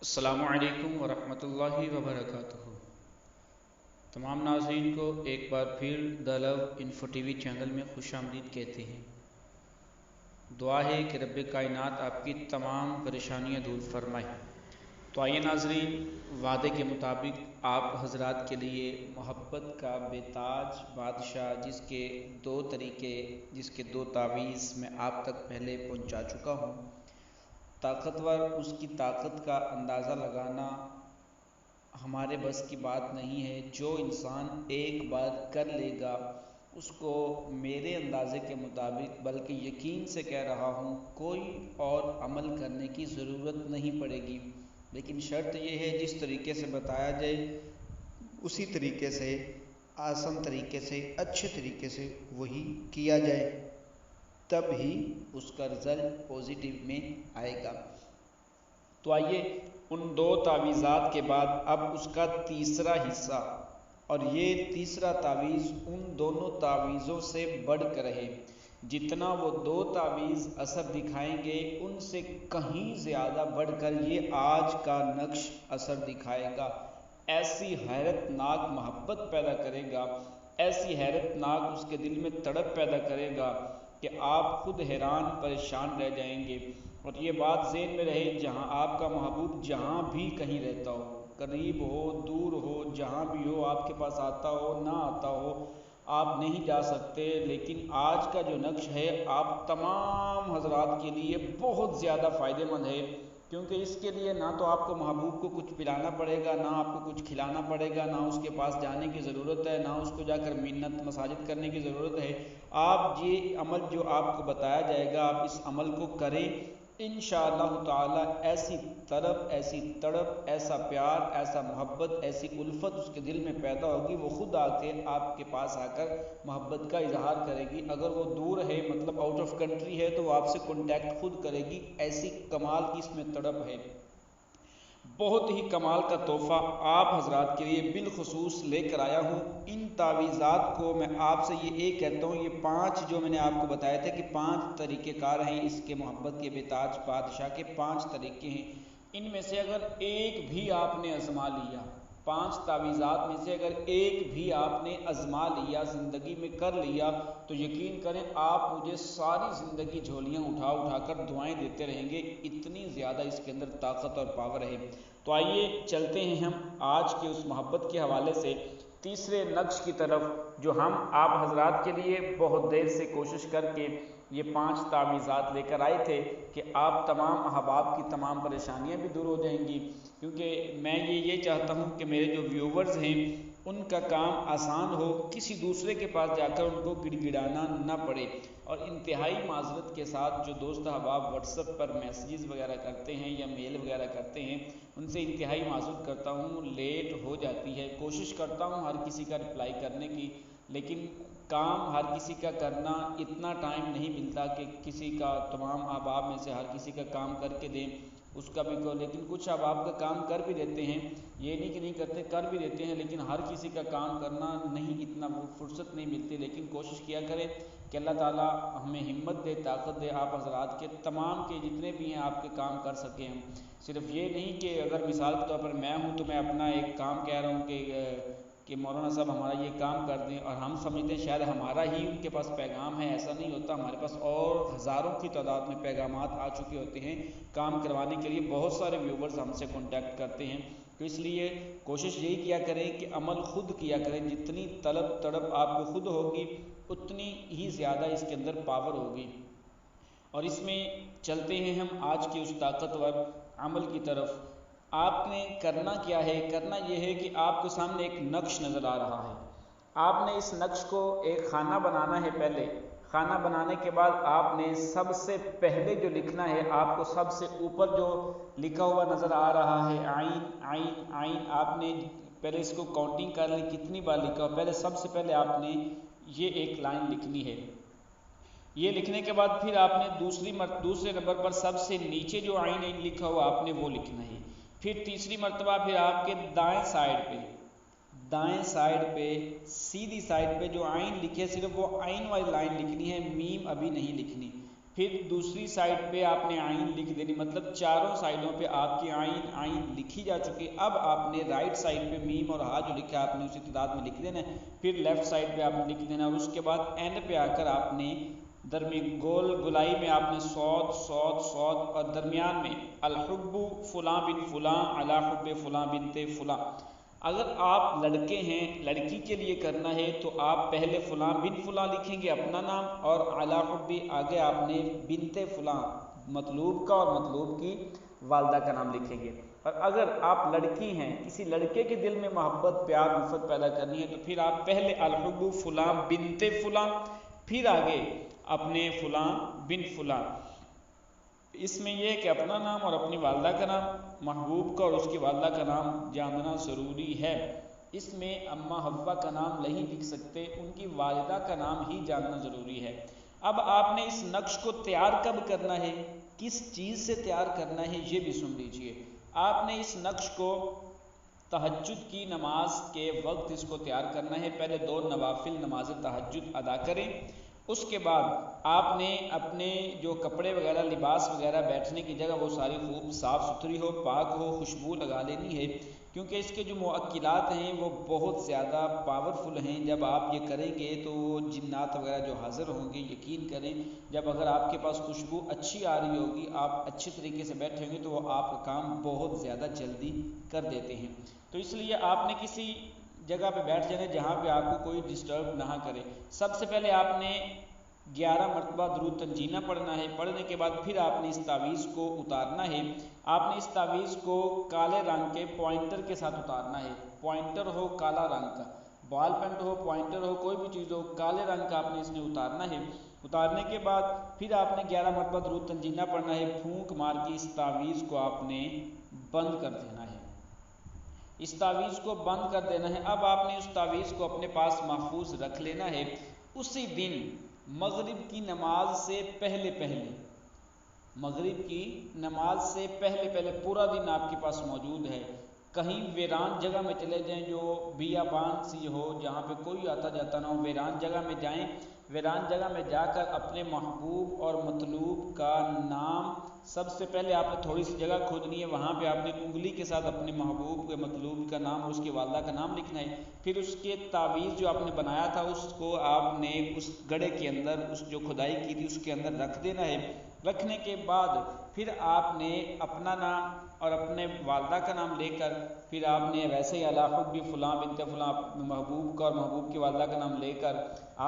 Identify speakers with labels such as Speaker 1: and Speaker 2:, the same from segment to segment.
Speaker 1: السلام علیکم ورحمۃ اللہ وبرکاتہ۔ تمام ناظرین کو ایک بار پھر دا لو انفو ٹی وی چینل میں خوش آمدید کہتے ہیں۔ دعا ہے کہ رب کائنات آپ کی تمام پریشانیاں دور فرمائے۔ تو آئیے ناظرین، وعدے کے مطابق آپ حضرات کے لیے محبت کا بے تاج بادشاہ جس کے دو تعویذ میں آپ تک پہلے پہنچا چکا ہوں۔ طاقتور، اس کی طاقت کا اندازہ لگانا ہمارے بس کی بات نہیں ہے۔ جو انسان ایک بار کر لے گا اس کو میرے اندازے کے مطابق، بلکہ یقین سے کہہ رہا ہوں، کوئی اور عمل کرنے کی ضرورت نہیں پڑے گی۔ لیکن شرط یہ ہے جس طریقے سے بتایا جائے اسی طریقے سے، آسان طریقے سے، اچھے طریقے سے وہی کیا جائے، تب ہی اس کا رزلٹ پوزیٹیو میں آئے گا۔ تو آئیے ان دو تعویذات کے بعد اب اس کا تیسرا حصہ، اور یہ تیسرا تعویذ ان دونوں تعویذوں سے بڑھ کر ہے۔ جتنا وہ دو تعویذ اثر دکھائیں گے ان سے کہیں زیادہ بڑھ کر یہ آج کا نقش اثر دکھائے گا۔ ایسی حیرت ناک محبت پیدا کرے گا، ایسی حیرت ناک اس کے دل میں تڑپ پیدا کرے گا کہ آپ خود حیران پریشان رہ جائیں گے۔ اور یہ بات ذہن میں رہے، جہاں آپ کا محبوب جہاں بھی کہیں رہتا ہو، قریب ہو دور ہو، جہاں بھی ہو، آپ کے پاس آتا ہو نہ آتا ہو، آپ نہیں جا سکتے، لیکن آج کا جو نقش ہے آپ تمام حضرات کے لیے بہت زیادہ فائدہ مند ہے، کیونکہ اس کے لیے نہ تو آپ کو محبوب کو کچھ پلانا پڑے گا، نہ آپ کو کچھ کھلانا پڑے گا، نہ اس کے پاس جانے کی ضرورت ہے، نہ اس کو جا کر منت مساجد کرنے کی ضرورت ہے۔ آپ یہ عمل جو آپ کو بتایا جائے گا، آپ اس عمل کو کریں، انشاءاللہ تعالی ایسی طرب، ایسی تڑپ، ایسا پیار، ایسا محبت، ایسی الفت اس کے دل میں پیدا ہوگی، وہ خود آ کے آپ کے پاس آ کر محبت کا اظہار کرے گی۔ اگر وہ دور ہے، مطلب آؤٹ آف کنٹری ہے، تو وہ آپ سے کانٹیکٹ خود کرے گی۔ ایسی کمال کی اس میں تڑپ ہے، بہت ہی کمال کا تحفہ آپ حضرات کے لیے بالخصوص لے کر آیا ہوں۔ ان تعویذات کو میں آپ سے یہ ایک کہتا ہوں، یہ 5 جو میں نے آپ کو بتایا تھا کہ 5 طریقہ کار ہیں اس کے محبت کے بے تاج بادشاہ کے 5 طریقے ہیں، ان میں سے اگر ایک بھی آپ نے آزما لیا، 5 تعویذات میں سے اگر ایک بھی آپ نے آزما لیا، زندگی میں کر لیا، تو یقین کریں آپ مجھے ساری زندگی جھولیاں اٹھا اٹھا کر دعائیں دیتے رہیں گے، اتنی زیادہ اس کے اندر طاقت اور پاور ہے۔ تو آئیے چلتے ہیں ہم آج کے اس محبت کے حوالے سے تیسرے نقش کی طرف، جو ہم آپ حضرات کے لیے بہت دیر سے کوشش کر کے یہ 5 تعویذات لے کر آئے تھے کہ آپ تمام احباب کی تمام پریشانیاں بھی دور ہو جائیں گی، کیونکہ میں یہ چاہتا ہوں کہ میرے جو ویورز ہیں ان کا کام آسان ہو، کسی دوسرے کے پاس جا کر ان کو گڑ گڑانا نہ پڑے۔ اور انتہائی معذرت کے ساتھ جو دوست احباب واٹس ایپ پر میسیجز وغیرہ کرتے ہیں یا میل وغیرہ کرتے ہیں، ان سے انتہائی معذرت کرتا ہوں، لیٹ ہو جاتی ہے، کوشش کرتا ہوں ہر کسی کا رپلائی کرنے کی، لیکن کام ہر کسی کا کرنا اتنا ٹائم نہیں ملتا کہ کسی کا، تمام احباب میں سے ہر کسی کا کام کر کے دیں اس کا بھی کو، لیکن کچھ احباب کا کام کر بھی دیتے ہیں، یہ نہیں کہ نہیں کرتے، کر بھی دیتے ہیں، لیکن ہر کسی کا کام کرنا نہیں، اتنا فرصت نہیں ملتی۔ لیکن کوشش کیا کریں کہ اللہ تعالیٰ ہمیں ہمت دے، طاقت دے، آپ حضرات کے تمام کے جتنے بھی ہیں آپ کے کام کر سکیں ہم۔ صرف یہ نہیں کہ اگر مثال کے طور پر میں ہوں تو میں اپنا ایک کام کہہ رہا ہوں کہ مولانا صاحب ہمارا یہ کام کر دیں، اور ہم سمجھتے ہیں شاید ہمارا ہی ان کے پاس پیغام ہے، ایسا نہیں ہوتا، ہمارے پاس اور ہزاروں کی تعداد میں پیغامات آ چکے ہوتے ہیں کام کروانے کے لیے، بہت سارے ویورز ہم سے کانٹیکٹ کرتے ہیں۔ تو اس لیے کوشش یہی کیا کریں کہ عمل خود کیا کریں، جتنی طلب تڑپ آپ کو خود ہوگی اتنی ہی زیادہ اس کے اندر پاور ہوگی۔ اور اس میں چلتے ہیں ہم آج کے اس طاقتور عمل کی طرف۔ آپ نے کرنا کیا ہے؟ کرنا یہ ہے کہ آپ کے سامنے ایک نقش نظر آ رہا ہے، آپ نے اس نقش کو ایک خانہ بنانا ہے۔ پہلے خانہ بنانے کے بعد آپ نے سب سے پہلے جو لکھنا ہے، آپ کو سب سے اوپر جو لکھا ہوا نظر آ رہا ہے عین عین عین، آپ نے پہلے اس کو کاؤنٹنگ کر لی کتنی بار لکھا ہو، پہلے سب سے پہلے آپ نے یہ ایک لائن لکھنی ہے۔ یہ لکھنے کے بعد پھر آپ نے دوسرے نمبر پر سب سے نیچے جو عین عین لکھا ہوا آپ نے وہ لکھنا ہے۔ پھر تیسری مرتبہ پھر آپ کے دائیں سائڈ پہ سیدھی سائڈ پہ جو عین لکھے، صرف وہ عین والی لائن لکھنی ہے، میم ابھی نہیں لکھنی۔ پھر دوسری سائڈ پہ آپ نے عین لکھ دینی، مطلب چاروں سائڈوں پہ آپ کی عین لکھی جا چکی۔ اب آپ نے رائٹ سائڈ پہ میم اور ہا جو لکھا ہے آپ نے اسی تعداد میں لکھ دینا ہے، پھر لیفٹ سائڈ پہ آپ نے لکھ دینا، اور اس کے بعد اینڈ پہ آ کر آپ نے گولائی میں آپ نے صاد اور درمیان میں الحب فلاں بن فلاں علی حب فلاں بنت فلاں۔ اگر آپ لڑکے ہیں، لڑکی کے لیے کرنا ہے تو آپ پہلے فلاں بن فلاں لکھیں گے اپنا نام، اور علی حب آگے آپ نے بنت فلاں مطلوب کا اور مطلوب کی والدہ کا نام لکھیں گے۔ اور اگر آپ لڑکی ہیں، کسی لڑکے کے دل میں محبت پیار الفت پیدا کرنی ہے تو پھر آپ پہلے الحب فلاں بنت فلاں، پھر آگے اپنے فلاں بن فلاں۔ اس میں یہ ہے کہ اپنا نام اور اپنی والدہ کا نام، محبوب کا اور اس کی والدہ کا نام جاننا ضروری ہے۔ اس میں اماں حوا کا نام نہیں لکھ سکتے، ان کی والدہ کا نام ہی جاننا ضروری ہے۔ اب آپ نے اس نقش کو تیار کب کرنا ہے، کس چیز سے تیار کرنا ہے، یہ بھی سن لیجئے۔ آپ نے اس نقش کو تہجد کی نماز کے وقت اس کو تیار کرنا ہے۔ پہلے 2 نوافل نماز تہجد ادا کریں، اس کے بعد آپ نے اپنے جو کپڑے وغیرہ لباس وغیرہ بیٹھنے کی جگہ وہ ساری خوب صاف ستھری ہو، پاک ہو، خوشبو لگا لینی ہے، کیونکہ اس کے جو مؤکلات ہیں وہ بہت زیادہ پاورفل ہیں۔ جب آپ یہ کریں گے تو وہ جنات وغیرہ جو حاضر ہوں گے، یقین کریں جب اگر آپ کے پاس خوشبو اچھی آ رہی ہوگی، آپ اچھے طریقے سے بیٹھیں گے تو وہ آپ کا کام بہت زیادہ جلدی کر دیتے ہیں۔ تو اس لیے آپ نے کسی جگہ پہ بیٹھ جانا جہاں پہ آپ کو کوئی ڈسٹرب نہ کرے۔ سب سے پہلے آپ نے 11 مرتبہ درود تنجینہ پڑھنا ہے، پڑھنے کے بعد پھر آپ نے اس تعویذ کو اتارنا ہے۔ آپ نے اس تعویذ کو کالے رنگ کے پوائنٹر کے ساتھ اتارنا ہے، پوائنٹر ہو کالا رنگ کا، بال پینٹ ہو، پوائنٹر ہو، کوئی بھی چیز ہو، کالے رنگ کا آپ نے اس میں اتارنا ہے۔ اتارنے کے بعد پھر آپ نے 11 مرتبہ درود تنجینہ پڑھنا ہے، پھونک مار کے اس تعویذ کو آپ نے بند کر دینا ہے، اس تعویذ کو بند کر دینا ہے۔ اب آپ نے اس تعویذ کو اپنے پاس محفوظ رکھ لینا ہے۔ اسی دن مغرب کی نماز سے پہلے پورا دن آپ کے پاس موجود ہے، کہیں ویران جگہ میں چلے جائیں جو بیابان سی ہو، جہاں پہ کوئی آتا جاتا نہ ہو، ویران جگہ میں جائیں، ویران جگہ میں جا کر اپنے محبوب اور مطلوب کا نام سب سے پہلے آپ نے تھوڑی سی جگہ کھودنی ہے، وہاں پہ آپ نے انگلی کے ساتھ اپنے محبوب کے مطلوب کا نام اور اس کی والدہ کا نام لکھنا ہے۔ پھر اس کے تعویذ جو آپ نے بنایا تھا اس کو آپ نے اس گڑھے کے اندر، اس جو کھدائی کی تھی اس کے اندر رکھ دینا ہے۔ رکھنے کے بعد پھر آپ نے اپنا نام اور اپنے والدہ کا نام لے کر پھر آپ نے ویسے ہی علی حب فلاں بنت فلاں، محبوب کا اور محبوب کی والدہ کا نام لے کر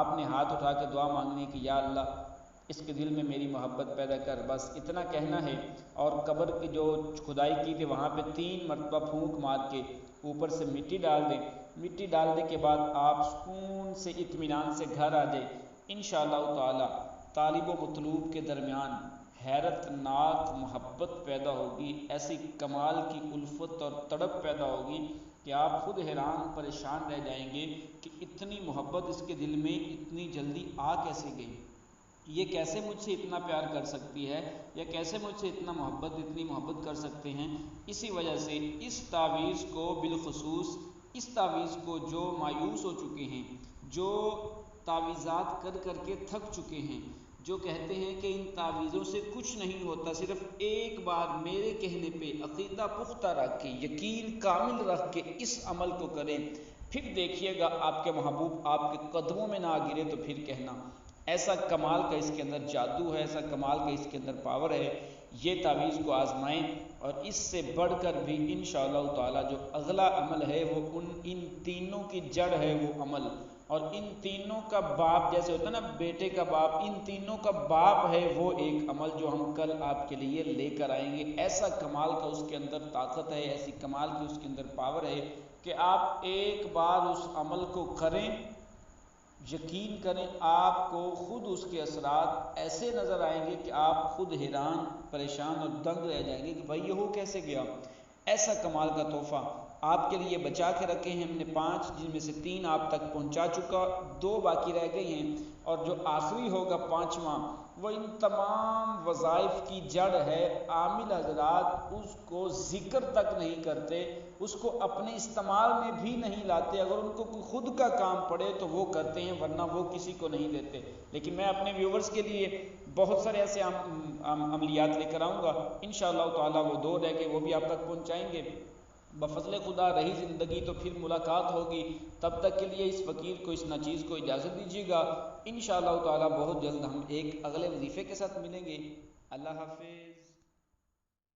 Speaker 1: آپ نے ہاتھ اٹھا کے دعا مانگنی کہ یا اللہ اس کے دل میں میری محبت پیدا کر، بس اتنا کہنا ہے۔ اور قبر کی جو کھدائی کی تھی وہاں پہ 3 مرتبہ پھونک مار کے اوپر سے مٹی ڈال دیں۔ مٹی ڈالنے کے بعد آپ سکون سے اطمینان سے گھر آ جائیں۔ انشاءاللہ تعالی طالب و مطلوب کے درمیان حیرت ناک محبت پیدا ہوگی، ایسی کمال کی الفت اور تڑپ پیدا ہوگی کہ آپ خود حیران پریشان رہ جائیں گے کہ اتنی محبت اس کے دل میں اتنی جلدی آ کیسے گئی، یہ کیسے مجھ سے اتنا پیار کر سکتی ہے، یا کیسے مجھ سے اتنی محبت کر سکتے ہیں۔ اسی وجہ سے اس تعویذ کو بالخصوص، اس تعویذ کو جو مایوس ہو چکے ہیں، جو تعویذات کر کر کے تھک چکے ہیں، جو کہتے ہیں کہ ان تعویذوں سے کچھ نہیں ہوتا، صرف ایک بار میرے کہنے پہ عقیدہ پختہ رکھ کے، یقین کامل رکھ کے اس عمل کو کریں، پھر دیکھیے گا آپ کے محبوب آپ کے قدموں میں نہ آ گرے تو پھر کہنا ایسا کمال کا اس کے اندر جادو ہے، ایسا کمال کا اس کے اندر پاور ہے۔ یہ تعویذ کو آزمائیں، اور اس سے بڑھ کر بھی انشاءاللہ تعالی جو اگلا عمل ہے وہ ان تینوں کی جڑ ہے وہ عمل، اور ان تینوں کا باپ جیسے ہوتا ہے نا بیٹے کا باپ، ان تینوں کا باپ ہے وہ ایک عمل جو ہم کل آپ کے لیے لے کر آئیں گے۔ ایسا کمال کا اس کے اندر طاقت ہے، ایسی کمال کی اس کے اندر پاور ہے کہ آپ ایک بار اس عمل کو کریں، یقین کریں آپ کو خود اس کے اثرات ایسے نظر آئیں گے کہ آپ خود حیران پریشان اور دنگ رہ جائیں گے کہ بھائی یہ ہو کیسے گیا۔ ایسا کمال کا تحفہ آپ کے لیے بچا کے رکھے ہیں ہم نے 5، جن میں سے 3 آپ تک پہنچا چکا، 2 باقی رہ گئی ہیں، اور جو آخری ہوگا 5واں وہ ان تمام وظائف کی جڑ ہے۔ عامل حضرات اس کو ذکر تک نہیں کرتے، اس کو اپنے استعمال میں بھی نہیں لاتے، اگر ان کو خود کا کام پڑے تو وہ کرتے ہیں ورنہ وہ کسی کو نہیں دیتے۔ لیکن میں اپنے ویورز کے لیے بہت سارے ایسے عملیات لے کر آؤں گا انشاءاللہ تعالیٰ، وہ 2 رہ گئے وہ بھی آپ تک پہنچائیں گے بفضل خدا۔ رہی زندگی تو پھر ملاقات ہوگی، تب تک کے لیے اس فقیر کو، اس ناچیز کو اجازت دیجیے گا۔ انشاءاللہ تعالیٰ بہت جلد ہم ایک اگلے وظیفے کے ساتھ ملیں گے۔ اللہ حافظ۔